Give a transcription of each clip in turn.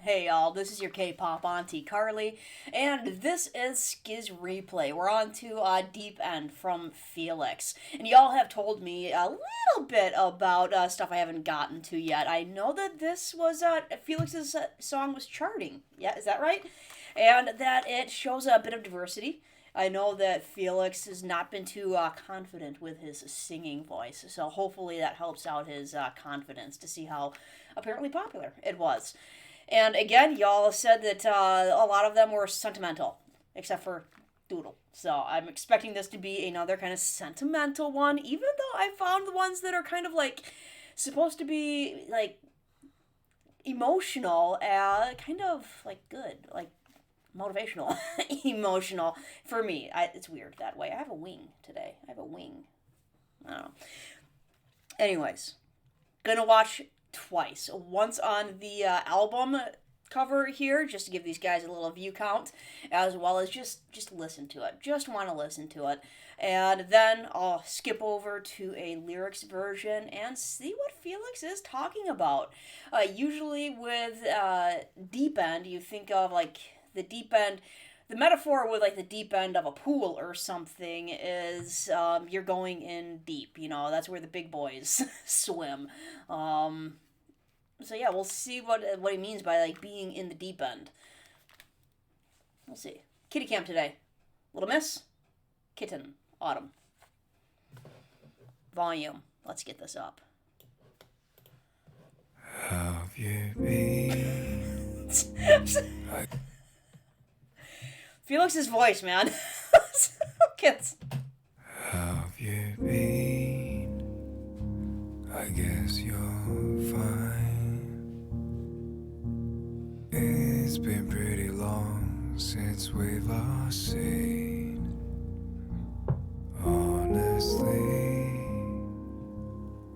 Hey y'all, this is your K-pop auntie Carly, and this is SKZ-Replay. We're on to Deep End from Felix. And y'all have told me a little bit about stuff I haven't gotten to yet. I know that this was, Felix's song was charting. Yeah, is that right? And that it shows a bit of diversity. I know that Felix has not been too confident with his singing voice, so hopefully that helps out his confidence to see how apparently popular it was. And again, y'all said that a lot of them were sentimental, except for Doodle. So I'm expecting this to be another kind of sentimental one, even though I found the ones that are kind of like supposed to be like emotional, kind of like good, like motivational, emotional for me. It's weird that way. I have a wing today. I have a wing. I don't know. Anyways, gonna watch twice. Once on the album cover here, just to give these guys a little view count, as well as just listen to it. Just want to listen to it. And then I'll skip over to a lyrics version and see what Felix is talking about. Usually with Deep End, you think of like the deep end. The metaphor with like the deep end of a pool or something is you're going in deep. You know, that's where the big boys swim. So yeah, we'll see what he means by like being in the deep end. We'll see. Kitty Cam today. Little Miss, Kitten, Autumn. Volume. Let's get this up. Have you been? Felix's voice, man. Kids. Have you been? I guess you're fine. It's been pretty long since we've last seen. Honestly,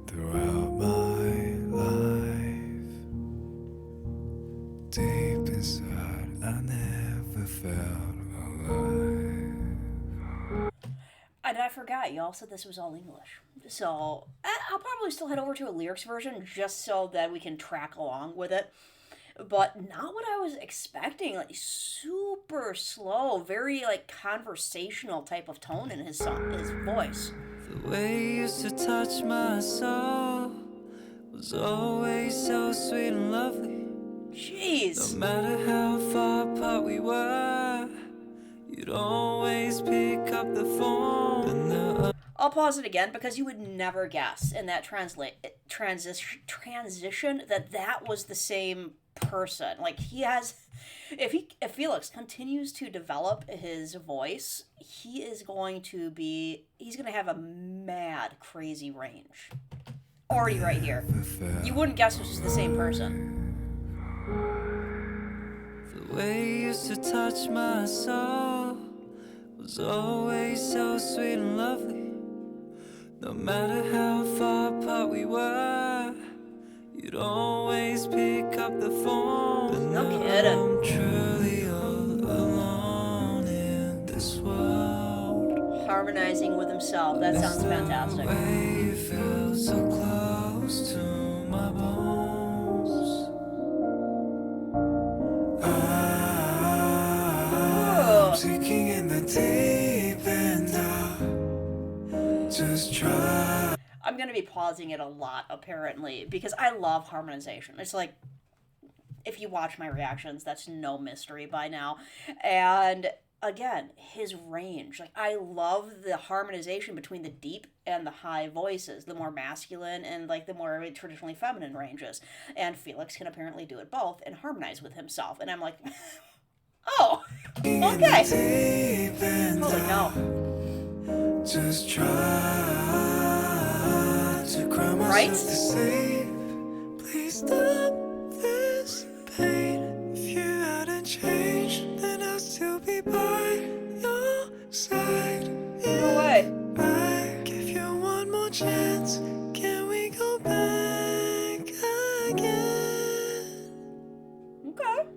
throughout my life, deep inside, I never felt alive. And I forgot, y'all said this was all English. So I'll probably still head over to a lyrics version just so that we can track along with it. But not what I was expecting. Like super slow, very like conversational type of tone in his song, his voice. The way you used to touch my soul was always so sweet and lovely. Jeez. No matter how far apart we were, you'd always pick up the phone. I'll pause it again because you would never guess in that transition that was the same person. Like he has, if Felix continues to develop his voice, he's going to have a mad crazy range. Already right here, you wouldn't guess this is the same person. The way you used to touch my soul was always so sweet and lovely. No matter how far apart we were, you'd always pick up the phone. No kidding. I'm truly all alone in this world. Harmonizing with himself. That sounds fantastic. The way you feel so close to my bones. I'm sinking in the deep end. Just try. I'm going to be pausing it a lot, apparently, because I love harmonization. It's like, if you watch my reactions, that's no mystery by now. And again, his range. Like, I love the harmonization between the deep and the high voices, the more masculine and, like, the more traditionally feminine ranges. And Felix can apparently do it both and harmonize with himself. And I'm like, oh, okay. Holy no. Just try to cry myself to sleep. Please stop this pain. If you hadn't changed, then I'll still be by your side. No way. I give you one more chance. Can we go back again? Okay.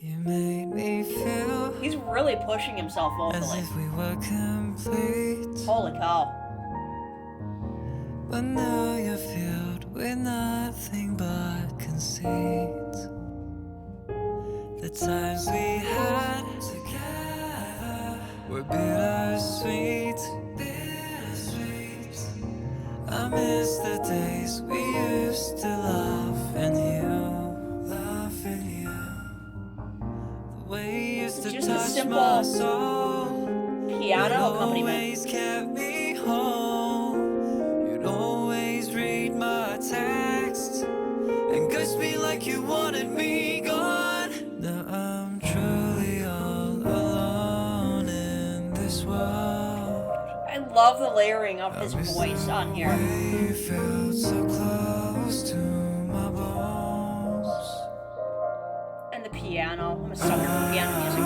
You made me feel He's really pushing himself as vocally. if we were complete. Holy cow. But now you're filled with nothing but conceit. The times we had together were bittersweet. I miss the days we used to laugh and heal, the way you used to Just the touch simple my soul. piano accompaniment. Always kept me home. You'd always read my texts and ghost me like you wanted me gone. Now I'm truly all alone in this world. I love the layering of his voice on here. You felt so close to my bones. And the piano. I'm a sucker for piano music.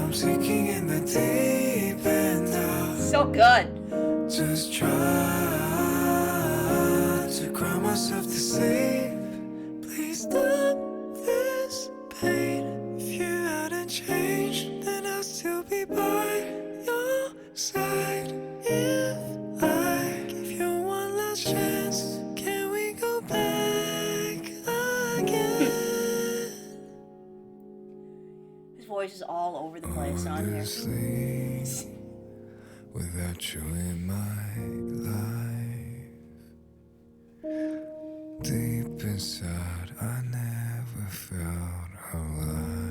I'm sinking in the deep end of So good. just try to cry myself to sleep. Please stop this pain. If you hadn't changed, then I'll still be by your side. If I give you one last chance, can we go back again? His voice is all over the place on here. Honestly, without you in my life, deep inside, I never felt alive.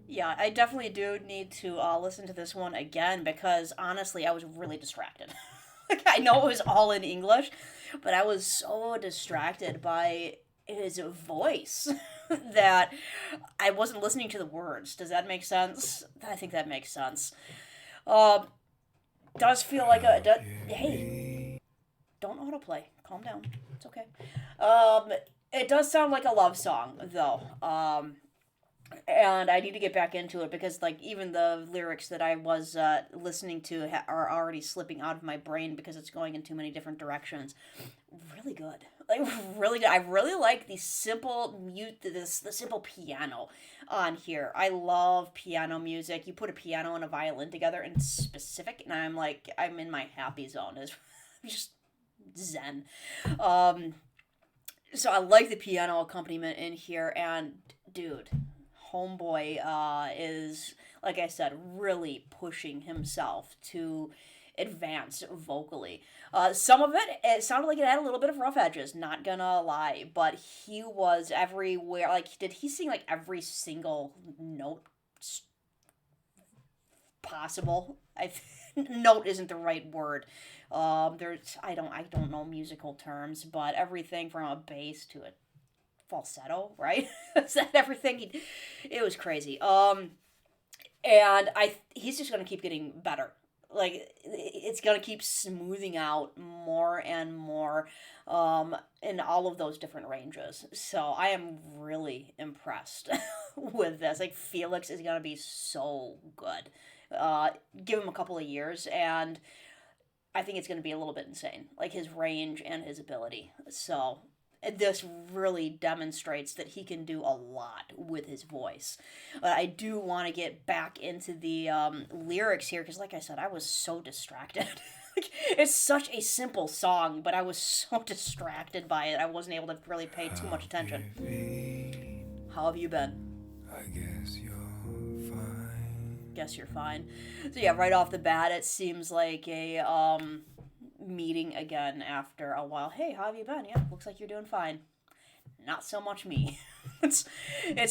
Yeah, I definitely do need to listen to this one again because honestly, I was really distracted. Like, I know it was all in English, but I was so distracted by his voice that I wasn't listening to the words. Does that make sense? I think that makes sense. Does feel like a... hey, don't autoplay. Calm down. It's okay. It does sound like a love song, though. And I need to get back into it because, like, even the lyrics that I was listening to are already slipping out of my brain because it's going in too many different directions. Really good, like really good. I really like the simple the simple piano on here. I love piano music. You put a piano and a violin together in specific, and I'm in my happy zone. It's just zen. So I like the piano accompaniment in here, and dude. Homeboy is, like I said, really pushing himself to advance vocally. Some of it sounded like it had a little bit of rough edges, not gonna lie, but he was everywhere. Like, did he sing like every single note possible? Note isn't the right word. I don't know musical terms, but everything from a bass to a falsetto, right? Is that everything? It was crazy. And he's just gonna keep getting better. Like, it's gonna keep smoothing out more and more, in all of those different ranges. So I am really impressed with this. Like, Felix is gonna be so good. Give him a couple of years, and I think it's gonna be a little bit insane. Like, his range and his ability. So this really demonstrates that he can do a lot with his voice. But I do want to get back into the lyrics here, because like I said, I was so distracted. It's such a simple song, but I was so distracted by it, I wasn't able to really pay too much attention. How have you been? I guess you're fine. Guess you're fine. So yeah, right off the bat, it seems like a meeting again after a while. Hey, how have you been? Yeah, looks like you're doing fine. Not so much me. It's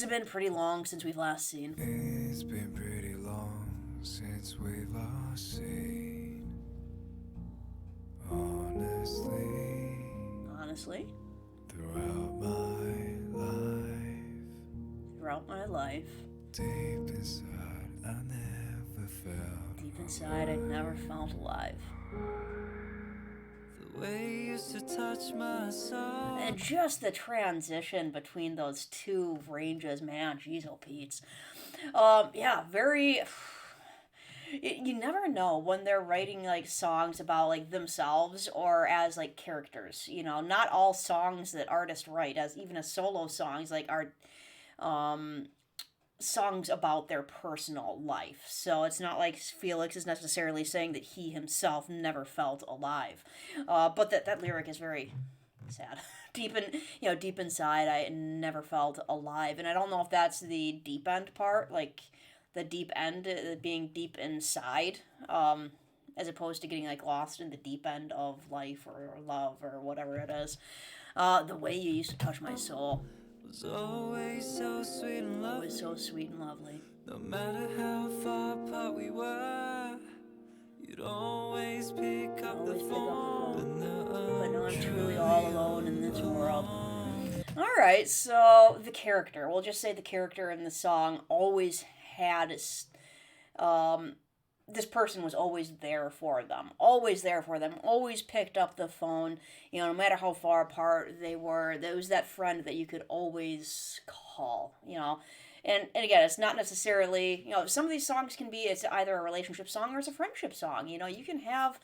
been pretty long since we've last seen. It's been pretty long since we've last seen. Honestly, throughout my life, deep inside, I never felt. Deep inside, I never felt alive. The way you used to touch my soul. And just the transition between those two ranges, man, jeez, oh Pete's. Yeah, very. You never know when they're writing like songs about like themselves or as like characters. You know, not all songs that artists write, as even as solo songs, like are songs about their personal life. So it's not like Felix is necessarily saying that he himself never felt alive. But that lyric is very sad. deep inside, I never felt alive. And I don't know if that's the deep end part, like the deep end being deep inside, as opposed to getting like lost in the deep end of life or love or whatever it is. The way you used to touch my soul was always so sweet and lovely. was so sweet and lovely. No matter how far apart we were, you'd always pick up the phone. But now I'm truly all alone in this world. Alright, so the character. We'll just say the character in the song always had this person was always there for them. Always there for them. Always picked up the phone. You know, no matter how far apart they were, there was that friend that you could always call, you know. And again, it's not necessarily, you know, some of these songs can be, it's either a relationship song or it's a friendship song. You know, you can have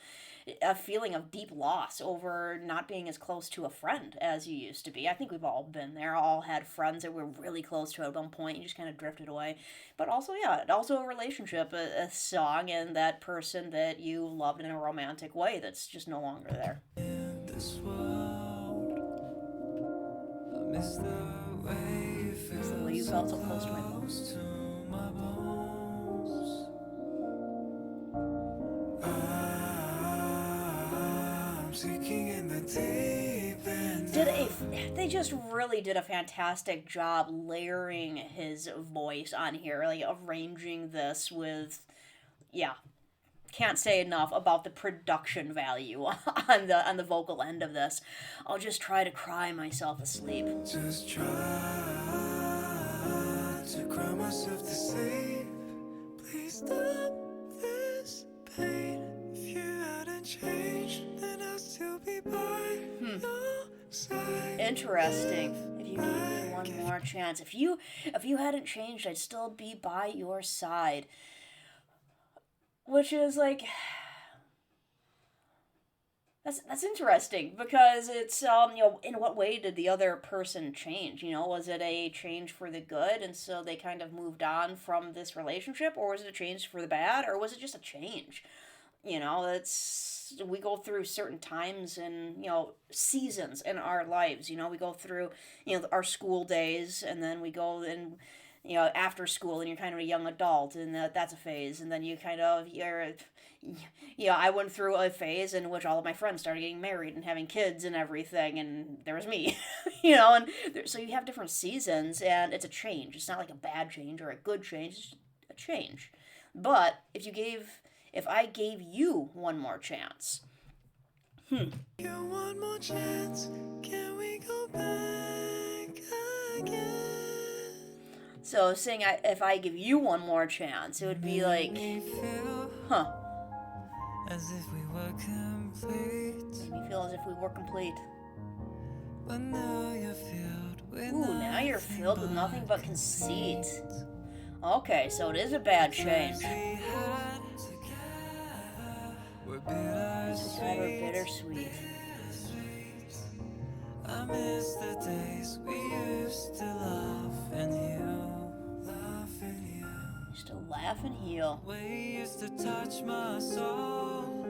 a feeling of deep loss over not being as close to a friend as you used to be. I think we've all been there, all had friends that we're really close to at one point, you just kind of drifted away. But also, yeah, also a relationship, a song, and that person that you loved in a romantic way that's just no longer there. In this world, I miss the way you feel. It's the way you felt so close to my bones. To my bones. I'm sinking in the deep end. They just really did a fantastic job layering his voice on here, like arranging this with, yeah, can't say enough about the production value on the vocal end of this. I'll just try to cry myself asleep. Just try to cry myself to sleep. Please stop this pain. If you hadn't changed, then I'll still be by your side. Interesting. If you gave me one more chance, if you hadn't changed, I'd still be by your side. Which is like, that's interesting, because it's you know, in what way did the other person change? You know, was it a change for the good and so they kind of moved on from this relationship, or was it a change for the bad, or was it just a change? You know, we go through certain times and, you know, seasons in our lives. You know, we go through, you know, our school days, and then we go in, you know, after school, and you're kind of a young adult, and that's a phase, and then you kind of, I went through a phase in which all of my friends started getting married and having kids and everything, and there was me, you know, and so you have different seasons, and it's a change. It's not like a bad change or a good change, it's a change. But if I gave you one more chance, You one more chance, can we go back again? so saying if I give you one more chance, it would be like, Me feel huh, as if we were complete. made me feel as if we were complete. But now you're filled with Ooh, now you're filled with nothing but conceit. Okay, so it is a bad change. we had together were Bittersweet. I miss the days we used to laugh and heal. Laugh and heal. Just to laugh and heal. We used to touch my soul.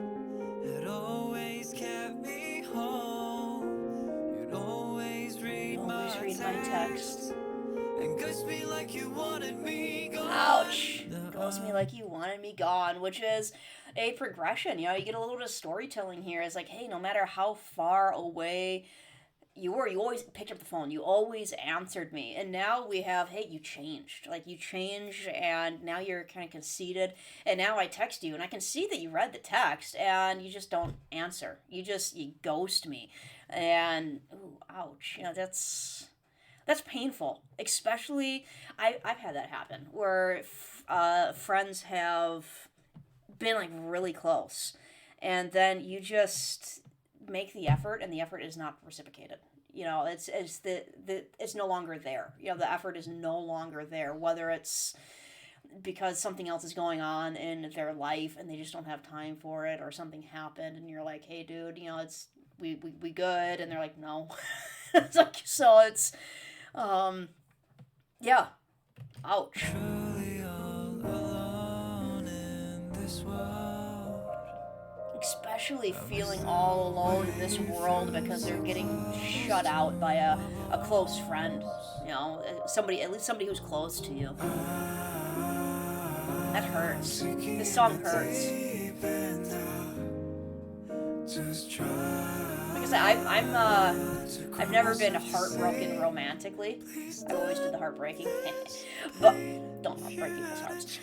It always kept me home. You'd always read my text. And ghost me like you wanted me gone. Ouch! Ghost me like you wanted me gone, which is a progression. You know, you get a little bit of storytelling here. It's like, hey, no matter how far away you were, you always picked up the phone. You always answered me. And now we have, hey, you changed. Like, you changed, and now you're kind of conceited. And now I text you, and I can see that you read the text, and you just don't answer. You ghost me. And, ooh, ouch. You know, that's painful. Especially, I've had that happen, where friends have been, like, really close. And then you just make the effort, and the effort is not reciprocated. You know, it's no longer there. You know, the effort is no longer there, whether it's because something else is going on in their life and they just don't have time for it, or something happened and you're like, hey dude, you know, it's we good, and they're like, no. It's like, so it's yeah, ouch. Truly all alone in this world. especially feeling all alone in this world because they're getting shut out by a close friend. You know, somebody, at least somebody who's close to you. That hurts. This song hurts. Like I said, I've never been heartbroken romantically. I've always did the heartbreaking, but don't heartbreak people's hearts.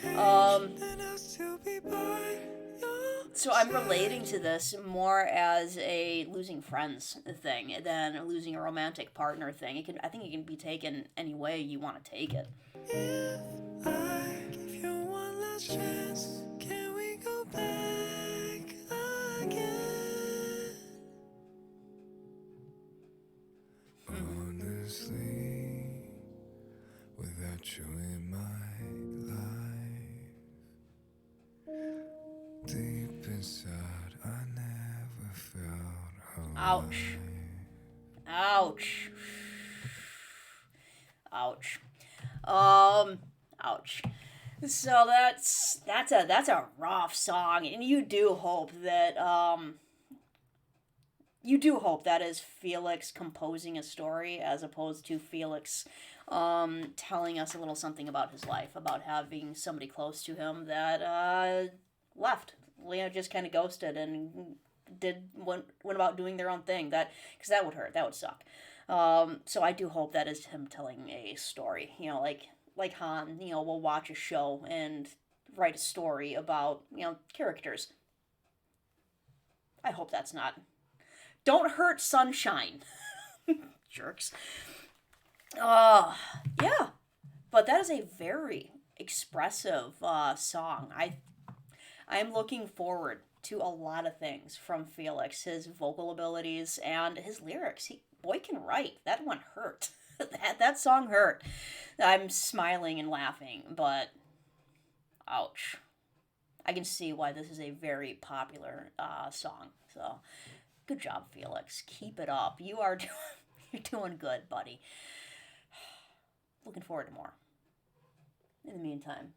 So I'm relating to this more as a losing friends thing than losing a romantic partner thing. I think it can be taken any way you want to take it. If I give you one last chance, can we go back again? Honestly, without you in my life, deep inside, I never felt alive. Ouch. Ouch. Ouch. Ouch. So that's a rough song, and you do hope that is Felix composing a story as opposed to Felix telling us a little something about his life, about having somebody close to him that left, just kind of ghosted and went about doing their own thing. Because that would hurt, that would suck. So I do hope that is him telling a story, like Han, will watch a show and write a story about, characters. I hope that's not. Don't hurt Sunshine. Jerks. Yeah. But that is a very expressive song. I'm looking forward to a lot of things from Felix. His vocal abilities and his lyrics. Boy can write. That one hurt. that song hurt. I'm smiling and laughing, but ouch. I can see why this is a very popular song. So, good job, Felix. Keep it up. You're doing good, buddy. Looking forward to more. In the meantime,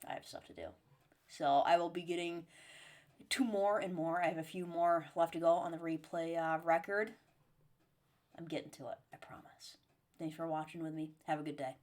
I have stuff to do. So I will be getting 2 more and more. I have a few more left to go on the replay record. I'm getting to it, I promise. Thanks for watching with me. Have a good day.